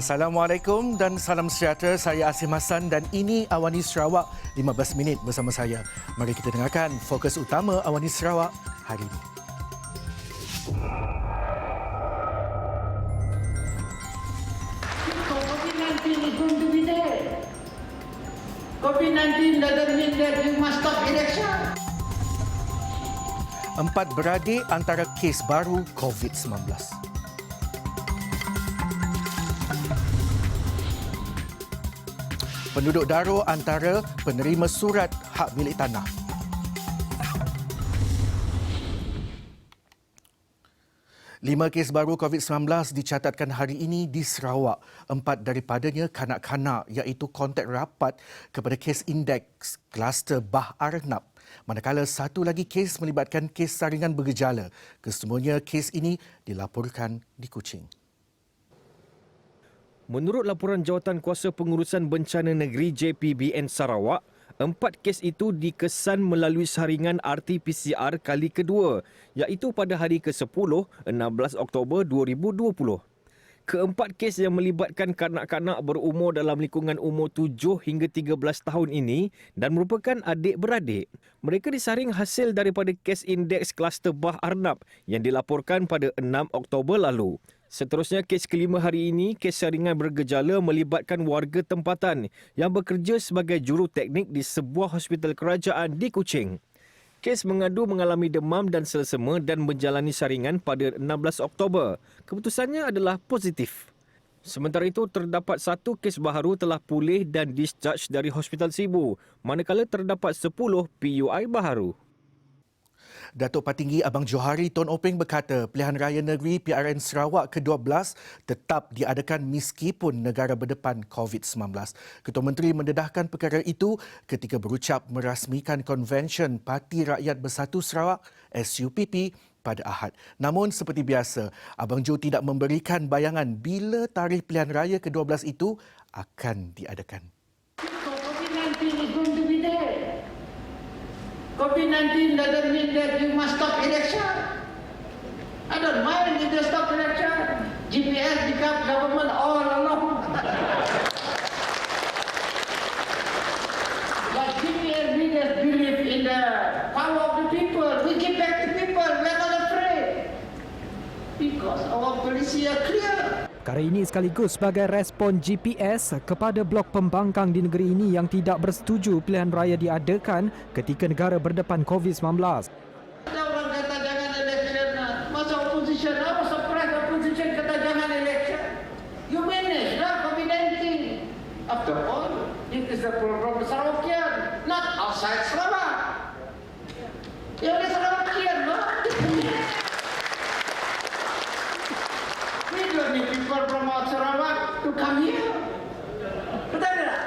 Assalamualaikum dan salam sejahtera. Saya Asim Hassan dan ini Awani Sarawak 15 minit bersama saya. Mari kita dengarkan fokus utama Awani Sarawak hari ini. COVID-19 is going to be there. COVID-19 doesn't mean that you must stop election. 4 beradik antara kes baru COVID-19. Penduduk Daro antara penerima surat hak milik tanah. Lima kes baru COVID-19 dicatatkan hari ini di Sarawak. 4 daripadanya kanak-kanak iaitu kontak rapat kepada kes indeks kluster Bah Arnab. Manakala satu lagi kes melibatkan kes saringan bergejala. Kesemuanya kes ini dilaporkan di Kuching. Menurut laporan Jawatan Kuasa Pengurusan Bencana Negeri JPBN Sarawak, 4 kes itu dikesan melalui saringan RT-PCR kali kedua, iaitu pada hari ke-10, 16 Oktober 2020. Keempat kes yang melibatkan kanak-kanak berumur dalam lingkungan umur 7 hingga 13 tahun ini dan merupakan adik-beradik. Mereka disaring hasil daripada kes indeks kluster Bah Arnab yang dilaporkan pada 6 Oktober lalu. Seterusnya, kes kelima hari ini, kes saringan bergejala melibatkan warga tempatan yang bekerja sebagai juruteknik di sebuah hospital kerajaan di Kuching. Kes mengadu mengalami demam dan selsema dan menjalani saringan pada 16 Oktober. Keputusannya adalah positif. Sementara itu, terdapat satu kes baharu telah pulih dan discharge dari Hospital Sibu, manakala terdapat 10 PUI baharu. Datuk Patinggi Abang Johari Tun Openg berkata pilihan raya negeri PRN Sarawak ke-12 tetap diadakan meskipun negara berdepan COVID-19. Ketua Menteri mendedahkan perkara itu ketika berucap merasmikan Konvensyen Parti Rakyat Bersatu Sarawak SUPP pada Ahad. Namun seperti biasa, Abang Jo tidak memberikan bayangan bila tarikh pilihan raya ke-12 itu akan diadakan. COVID-19 is going to be there. COVID-19 doesn't mean that you must stop election. I don't mind if you stop election. GPS become government all along. But GPS leaders believe in the power of the people. We give back to people. We're not afraid. Because our policy are clear. Perkara ini sekaligus sebagai respon GPS kepada blok pembangkang di negeri ini yang tidak bersetuju pilihan raya diadakan ketika negara berdepan COVID-19. Ada orang kata jangan election. Masa opposition, apa surprise opposition kata jangan election. You manage lah COVID-19. After all, it is a problem Sarawakian, not outside Sarawak. Ya oleh Sarawakian lah. We don't need people from out Sarawak to come here. Betul tak?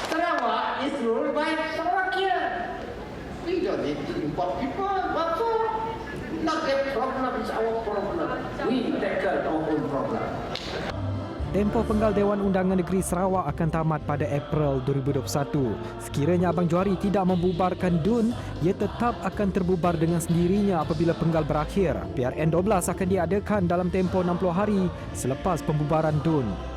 Sarawak is ruled by Sarawakian. We don't need to import people. What for? Not their problem, it's our problem. We tackle our own problem. Tempoh penggal Dewan Undangan Negeri Sarawak akan tamat pada April 2021. Sekiranya Abang Johari tidak membubarkan DUN, ia tetap akan terbubar dengan sendirinya apabila penggal berakhir. PRN 12 akan diadakan dalam tempoh 60 hari selepas pembubaran DUN.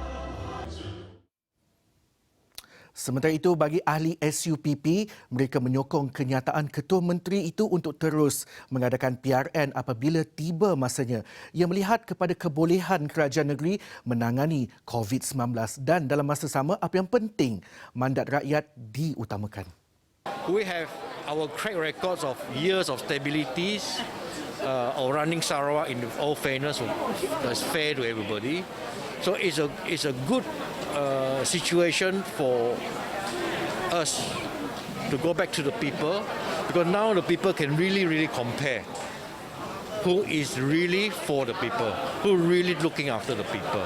Sementara itu, bagi ahli SUPP, mereka menyokong kenyataan Ketua Menteri itu untuk terus mengadakan PRN apabila tiba masanya. Ia melihat kepada kebolehan kerajaan negeri menangani COVID-19 dan dalam masa sama apa yang penting, mandat rakyat diutamakan. We have our track records of years of stability of running Sarawak in all fairness, that's fair to everybody. So it's a good situation for us to go back to the people, because now the people can really compare who is really for the people, who really looking after the people.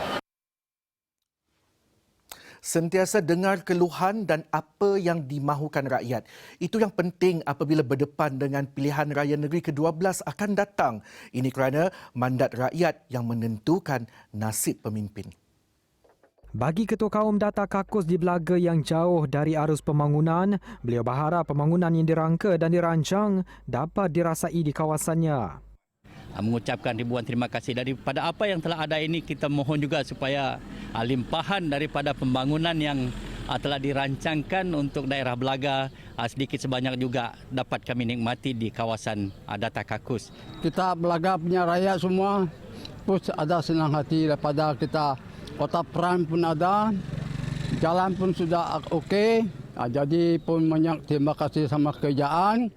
Sentiasa dengar keluhan dan apa yang dimahukan rakyat. Itu yang penting apabila berdepan dengan pilihan raya negeri ke-12 akan datang. Ini kerana mandat rakyat yang menentukan nasib pemimpin. Bagi Ketua Kaum Data Kakus di belaga yang jauh dari arus pembangunan, beliau berharap pembangunan yang dirangka dan dirancang dapat dirasai di kawasannya. mengucapkan ribuan terima kasih. Daripada apa yang telah ada ini, kita mohon juga supaya limpahan daripada pembangunan yang telah dirancangkan untuk daerah Belaga sedikit sebanyak juga dapat kami nikmati di kawasan Data Kakus. Kita Belaga punya rakyat semua pun ada senang hati daripada kita. Kota Prime pun ada, jalan pun sudah okey. Jadi pun banyak terima kasih sama kerajaan.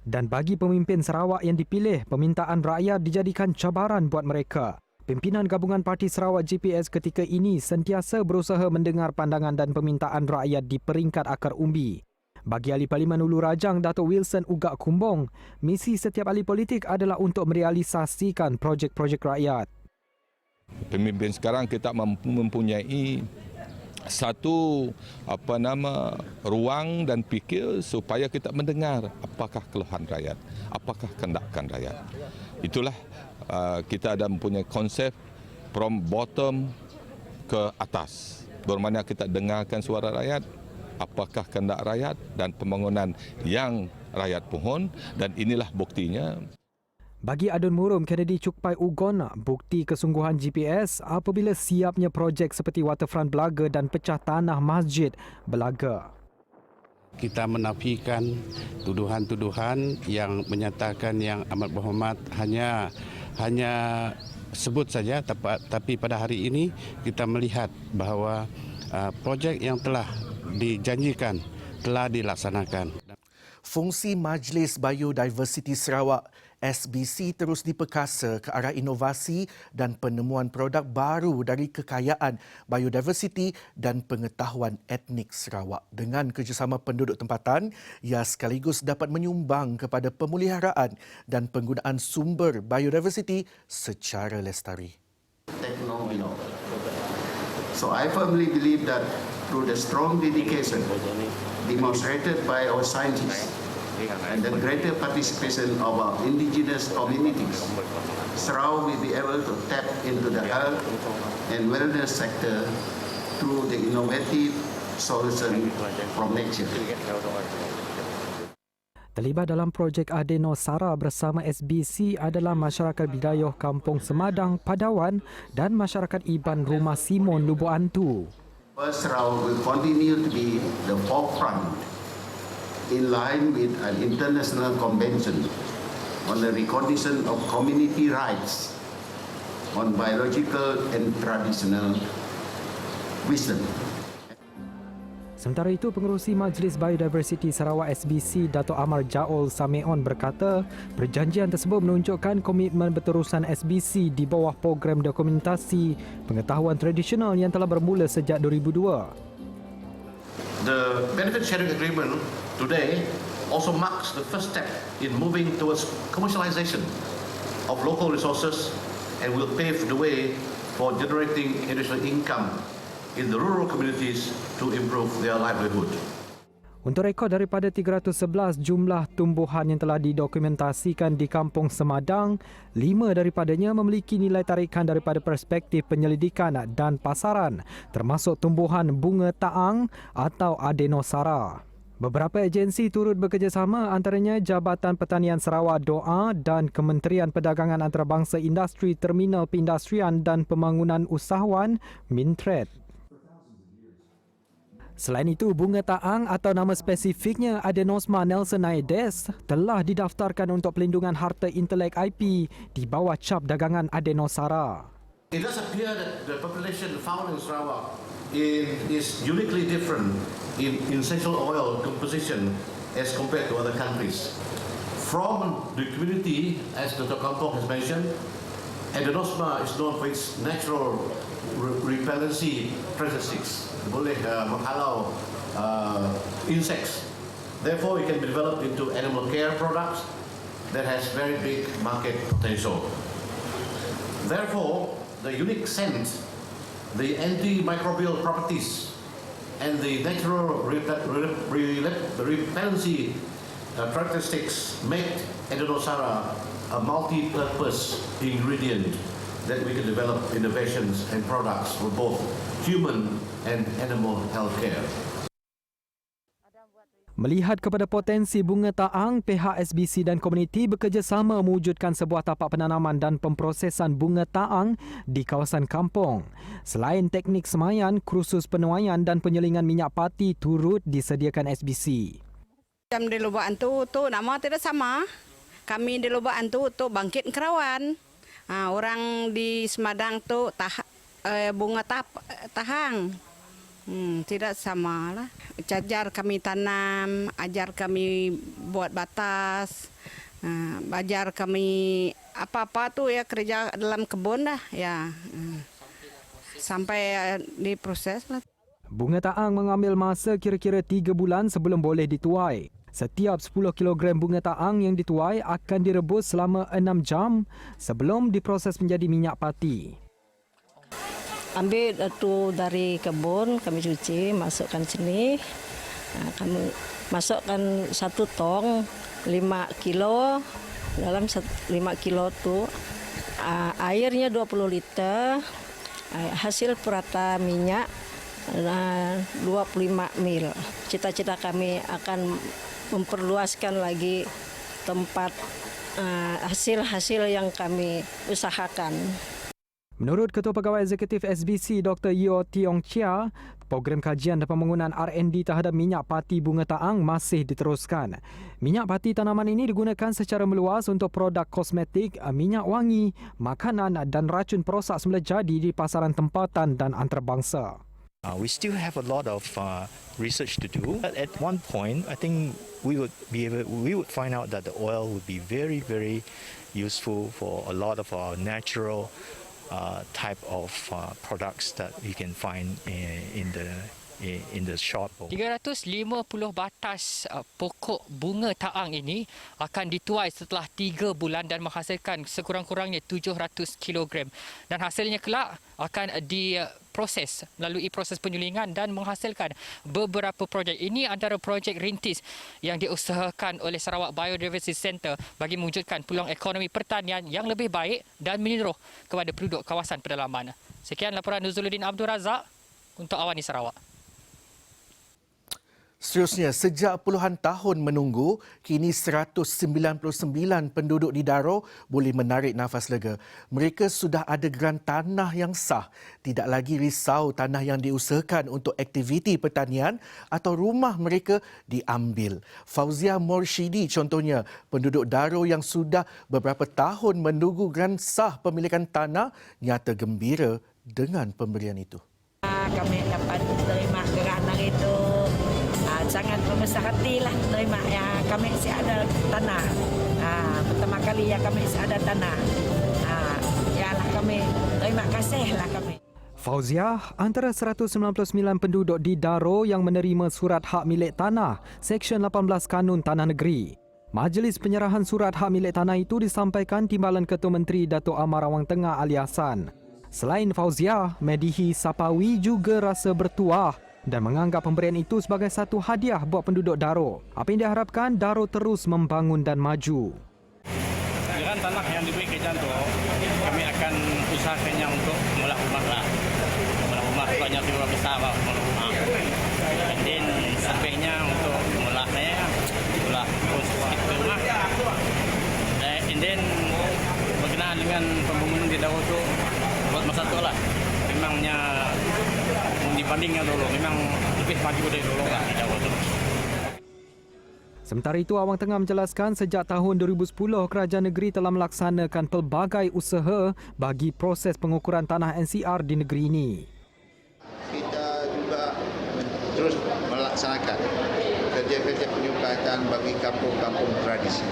Dan bagi pemimpin Sarawak yang dipilih, permintaan rakyat dijadikan cabaran buat mereka. Pimpinan Gabungan Parti Sarawak GPS ketika ini sentiasa berusaha mendengar pandangan dan permintaan rakyat di peringkat akar umbi. Bagi Ahli Parlimen Ulu Rajang, Datuk Wilson Ugak Kumbong, misi setiap ahli politik adalah untuk merealisasikan projek-projek rakyat. Pemimpin sekarang kita mempunyai satu ruang dan fikir supaya kita mendengar apakah keluhan rakyat, apakah kehendakan rakyat. Itulah kita ada mempunyai konsep from bottom ke atas. Bermakna kita dengarkan suara rakyat, apakah kehendak rakyat dan pembangunan yang rakyat pohon, dan inilah buktinya. Bagi Adun Murum, Kennedy Cukpai Ugon, bukti kesungguhan GPS apabila siapnya projek seperti Waterfront Belaga dan pecah tanah Masjid Belaga. Kita menafikan tuduhan-tuduhan yang menyatakan yang amat berhormat hanya sebut saja, tapi pada hari ini kita melihat bahawa projek yang telah dijanjikan telah dilaksanakan. Fungsi Majlis Biodiversiti Sarawak SBC terus diperkasa ke arah inovasi dan penemuan produk baru dari kekayaan biodiversiti dan pengetahuan etnik Sarawak. Dengan kerjasama penduduk tempatan, ia sekaligus dapat menyumbang kepada pemeliharaan dan penggunaan sumber biodiversiti secara lestari. So I firmly believe that through the strong dedication demonstrated by our scientists and the greater participation of our indigenous communities, Sarawak will be able to tap into the health and wellness sector through the innovative solution from nature. Terlibat dalam projek Adenosara bersama SBC adalah masyarakat Bidayuh Kampung Semadang, Padawan dan masyarakat Iban Rumah Simon, Lubuk Antu. First, Sarawak will continue to be the forefront in line with an international convention on the recognition of community rights on biological and traditional wisdom. Sementara itu, Pengerusi Majlis Biodiversiti Sarawak SBC, Dato' Amar Jaol Sameon berkata, perjanjian tersebut menunjukkan komitmen berterusan SBC di bawah program dokumentasi pengetahuan tradisional yang telah bermula sejak 2002. The benefit sharing agreement today also marks the first step in moving towards commercialization of local resources and will pave the way for generating additional income in the rural communities to improve their livelihood. Untuk rekod daripada 311 jumlah tumbuhan yang telah didokumentasikan di Kampung Semadang, 5 daripadanya memiliki nilai tarikan daripada perspektif penyelidikan dan pasaran, termasuk tumbuhan bunga taang atau Adenosara. Beberapa agensi turut bekerjasama, antaranya Jabatan Pertanian Sarawak DOA dan Kementerian Perdagangan Antarabangsa Industri Terminal Perindustrian dan Pembangunan Usahawan Mintred. Selain itu, bunga taang atau nama spesifiknya Adenosma nelsonioides telah didaftarkan untuk pelindungan harta intelek IP di bawah cap dagangan Adenosara. It does appear that the population found in Sarawak is uniquely different in essential oil composition as compared to other countries. From the community, as Dr. Kampong has mentioned, Adenosma is known for its natural repellency characteristics. Boleh menghalau insects. Therefore, it can be developed into animal care products that has very big market potential. Therefore, the unique scent, the antimicrobial properties, and the natural repellency characteristics make Adenosara a multi-purpose ingredient that we can develop innovations and products for both human and animal health care. Melihat kepada potensi bunga taang, pihak SBC dan komuniti bekerjasama mewujudkan sebuah tapak penanaman dan pemprosesan bunga taang di kawasan kampung. Selain teknik semayan, kursus penuaian dan penyelingan minyak pati turut disediakan SBC. Macam di Lubaan tu nama tidak sama. Kami di Lubaan tu bangkit kerawan. Orang di Semadang tu bunga tahang. Tidak sama lah. Ajar kami tanam, ajar kami buat batas, ajar kami apa-apa tu ya kerja dalam kebun dah ya. Sampai diproses lah. Bunga taang mengambil masa kira-kira 3 bulan sebelum boleh dituai. Setiap 10 kg bunga taang yang dituai akan direbus selama 6 jam sebelum diproses menjadi minyak pati. Ambil itu dari kebun, kami cuci, masukkan sini. Kami masukkan 1 tong 5 kilo. Dalam 5 kilo itu airnya 20 liter. Hasil purata minyak 25 mil. Cita-cita kami akan memperluaskan lagi tempat hasil-hasil yang kami usahakan. Menurut Ketua Pegawai Eksekutif SBC Dr. Yeo Tiong Chia, program kajian dan pembangunan R&D terhadap minyak pati bunga taang masih diteruskan. Minyak pati tanaman ini digunakan secara meluas untuk produk kosmetik, minyak wangi, makanan dan racun perosak semula jadi di pasaran tempatan dan antarabangsa. We still have a lot of research to do. At one point, I think we would find out that the oil would be very, very useful for a lot of our natural type of products that we can find in the shop. 350 batas pokok bunga taang ini akan dituai setelah 3 bulan dan menghasilkan sekurang-kurangnya 700 kg. Dan hasilnya kelak akan diproses melalui proses penyulingan dan menghasilkan beberapa projek. Ini antara projek rintis yang diusahakan oleh Sarawak Biodiversity Centre bagi mewujudkan peluang ekonomi pertanian yang lebih baik dan menyeluruh kepada penduduk kawasan pedalaman. Sekian laporan Nuzuluddin Abdul Razak untuk Awani Sarawak. Seterusnya, sejak puluhan tahun menunggu, kini 199 penduduk di Daro boleh menarik nafas lega. Mereka sudah ada geran tanah yang sah. Tidak lagi risau tanah yang diusahakan untuk aktiviti pertanian atau rumah mereka diambil. Fauzia Morshidi contohnya, penduduk Daro yang sudah beberapa tahun menunggu geran sah pemilikan tanah, nyata gembira dengan pemberian itu. Kami dapat terima geran itu. Sangat membesar hati lah terima ya kami masih ada tanah. Pertama kali ya kami masih ada tanah. Ya lah kami terima kasih lah kami. Fauzia, antara 199 penduduk di Daro yang menerima surat hak milik tanah, Seksyen 18 Kanun Tanah Negeri. Majlis penyerahan surat hak milik tanah itu disampaikan Timbalan Ketua Menteri Datuk Amar Awang Tengah Ali Hassan. Selain Fauzia, Medihi Sapawi juga rasa bertuah dan menganggap pemberian itu sebagai satu hadiah buat penduduk Daro. Apa yang diharapkan, Daro terus membangun dan maju. Dengan tanah yang diberi ke Janto, kami akan usahakannya untuk mulai rumah lah. Mulai rumah banyak juga besar lah, mulai rumah. Dan sampainya untuk mulainya, mulai konstruksi rumah. And then berkenaan dengan pembangunan di Daro itu buat masa tu lah. Memangnya dibandingnya dulu, memang lebih maju dari dulu lah di Daro itu. Sementara itu, Awang Tengah menjelaskan sejak tahun 2010, kerajaan negeri telah melaksanakan pelbagai usaha bagi proses pengukuran tanah NCR di negeri ini. Kita juga terus melaksanakan kerja-kerja penyukatan bagi kampung-kampung tradisi.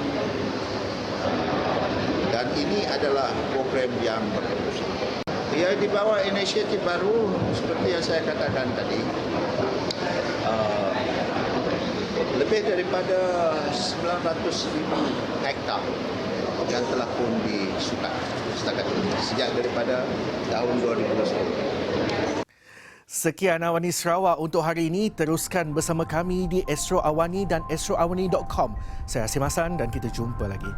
Dan ini adalah program yang berterusan. Ya, di bawah inisiatif baru seperti yang saya katakan tadi, lebih daripada 900,000 hektar yang telah pun disukat setakat ini sejak daripada tahun 2010. Sekian Awani Sarawak untuk hari ini. Teruskan bersama kami di Astro Awani dan astroawani.com. Saya Asim Hassan dan kita jumpa lagi.